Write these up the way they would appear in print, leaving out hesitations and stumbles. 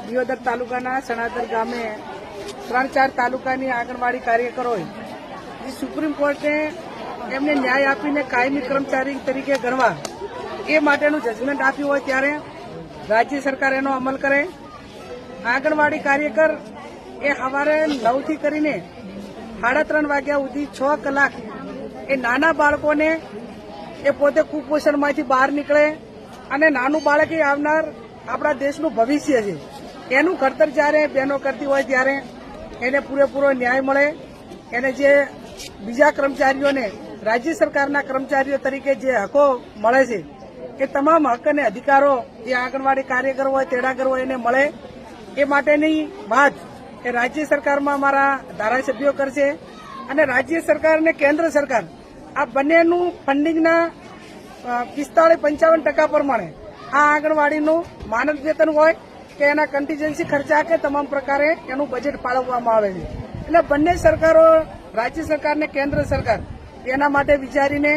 દિયોદર તાલુકાના સણાદર ગામે 3-4 તાલુકાની આંગણવાડી કાર્યકરોએ સુપ્રીમ કોર્ટે એમને ન્યાય આપીને કાયમી કર્મચારી તરીકે ગણવા એ માટેનું જજમેન્ટ આપ્યું હોય ત્યારે રાજ્ય સરકાર એનો અમલ કરે। આંગણવાડી કાર્યકર એ સવારે 9 થી કરીને 3:30 વાગ્યા સુધી 6 કલાક એ નાના બાળકોને એ પોતે કુપોષણમાંથી બહાર નીકળે અને નાનું બાળક એ આવનાર આપણા દેશનું ભવિષ્ય છે, એનું ઘડતર જ્યારે બહેનો કરતી હોય ત્યારે એને પૂરેપૂરો ન્યાય મળે। એને જે બીજા કર્મચારીઓને રાજ્ય સરકારના કર્મચારીઓ તરીકે જે હકો મળે છે એ તમામ હક અને અધિકારો એ આંગણવાડી કાર્યકર હોય તેડાગર હોય એને મળે। એ માટેની વાત એ રાજ્ય સરકારમાં અમારા ધારાસભ્યો કરશે અને રાજ્ય સરકાર અને કેન્દ્ર સરકાર આ બંનેનું ફંડિંગના 45-55% પ્રમાણે આ આંગણવાડીનું માનદ વેતન હોય કે એના કન્ટીજન્સી ખર્ચા કે તમામ પ્રકારે એનું બજેટ ફાળવવામાં આવે છે। એટલે બંને સરકારો રાજ્ય સરકાર અને કેન્દ્ર સરકાર એના માટે વિચારીને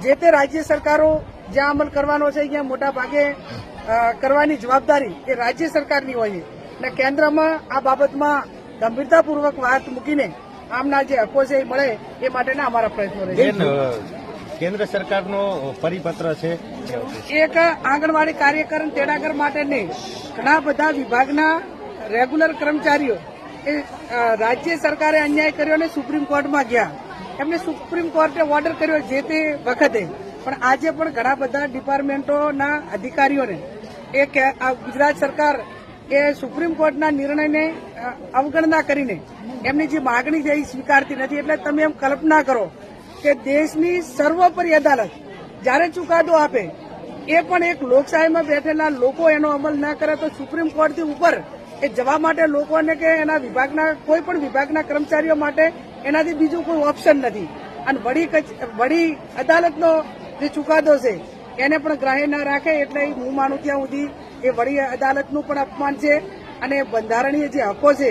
જે તે રાજ્ય સરકારો જ્યાં અમલ કરવાનો છે ત્યાં મોટા ભાગે કરવાની જવાબદારી એ રાજ્ય સરકારની હોય છે અને કેન્દ્રમાં આ બાબતમાં ગંભીરતાપૂર્વક વાત મૂકીને આમના જે હકો છે એ મળે એ માટેના અમારા પ્રયત્નો રહેશે। કેન્દ્ર સરકારનો પરિપત્ર છે એક આંગણવાડી કાર્યકર તેડાગર માટે નહીં, ઘણા બધા વિભાગના રેગ્યુલર કર્મચારીઓ એ રાજ્ય સરકારે અન્યાય કર્યો અને સુપ્રીમ કોર્ટમાં ગયા, એમને સુપ્રીમ કોર્ટે ઓર્ડર કર્યો જે તે વખતે, પણ આજે પણ ઘણા બધા ડિપાર્ટમેન્ટોના અધિકારીઓને એ ગુજરાત સરકાર એ સુપ્રીમ કોર્ટના નિર્ણયને અવગણના કરીને એમની જે માગણી છે એ સ્વીકારતી નથી। એટલે તમે એમ કલ્પના કરો કે દેશની સર્વોપરી અદાલત જ્યારે ચુકાદો આપે એ પણ એક લોકશાહીમાં બેઠેલા લોકો એનો અમલ ના કરે તો સુપ્રીમ કોર્ટથી ઉપર એ જવા માટે લોકોને કે એના વિભાગના કોઈ પણ વિભાગના કર્મચારીઓ માટે એનાથી બીજું કોઈ ઓપ્શન નથી। અને વડી અદાલતનો જે ચુકાદો છે એને પણ ગ્રાહ્ય ના રાખે એટલે હું માનું ત્યાં સુધી એ વડી અદાલતનું પણ અપમાન છે અને બંધારણીય જે હકો છે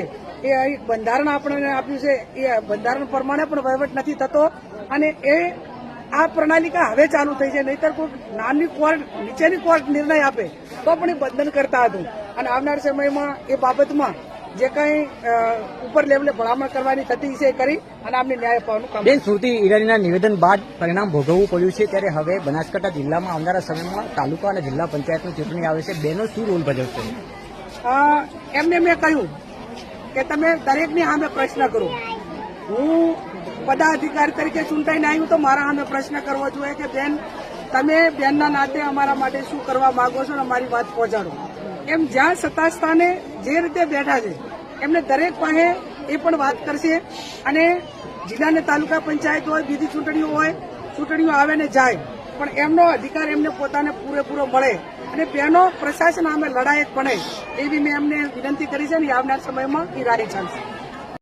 એ બંધારણ આપણને આપ્યું છે એ બંધારણ પ્રમાણે પણ વહીવટ નથી થતો અને એ આ પ્રણાલિકા હવે ચાલુ થઈ છે, નહીતર કોઈ નાની કોર્ટ નીચેની કોર્ટ નિર્ણય આપે તો પણ એ બંધન કરતા હતું અને આવનાર સમયમાં એ બાબતમાં જે કંઈ ઉપર લેવલે ભલામણ કરવાની થતી છે કરી અને આમને ન્યાય અપાવવાનું કામ। બેન, સ્મૃતિ ઈરાનીના નિવેદન બાદ પરિણામ ભોગવવું પડ્યું છે ત્યારે હવે બનાસકાંઠા જિલ્લામાં આવનારા સમયમાં તાલુકા અને જિલ્લા પંચાયતની ચૂંટણી આવે છે, બેનો શું રોલ ભજવશે? એમને મેં કહ્યું કે તમે દરેકની સામે પ્રશ્ન કરો। હું પદાધિકારી તરીકે ચૂંટાઈને આવ્યું તો મારા સામે પ્રશ્ન કરવો જોઈએ કે બેન તમે બેનના નાતે અમારા માટે શું કરવા માંગો છો અને અમારી વાત પહોંચાડો। એમ જ્યાં સત્તા સ્થાને જે રીતે બેઠા છે એમને દરેક પાસે એ પણ વાત કરશે અને જિલ્લા અને તાલુકા પંચાયત હોય, બીજી ચૂંટણીઓ હોય, ચૂંટણીઓ આવે ને જાય પણ એમનો અધિકાર એમને પોતાને પૂરેપૂરો મળે અને બહેનો પ્રશાસન સામે લડાયક બને એવી મેં એમને વિનંતી કરી છે અને આવનાર સમયમાં એ રાહ ચાલશે।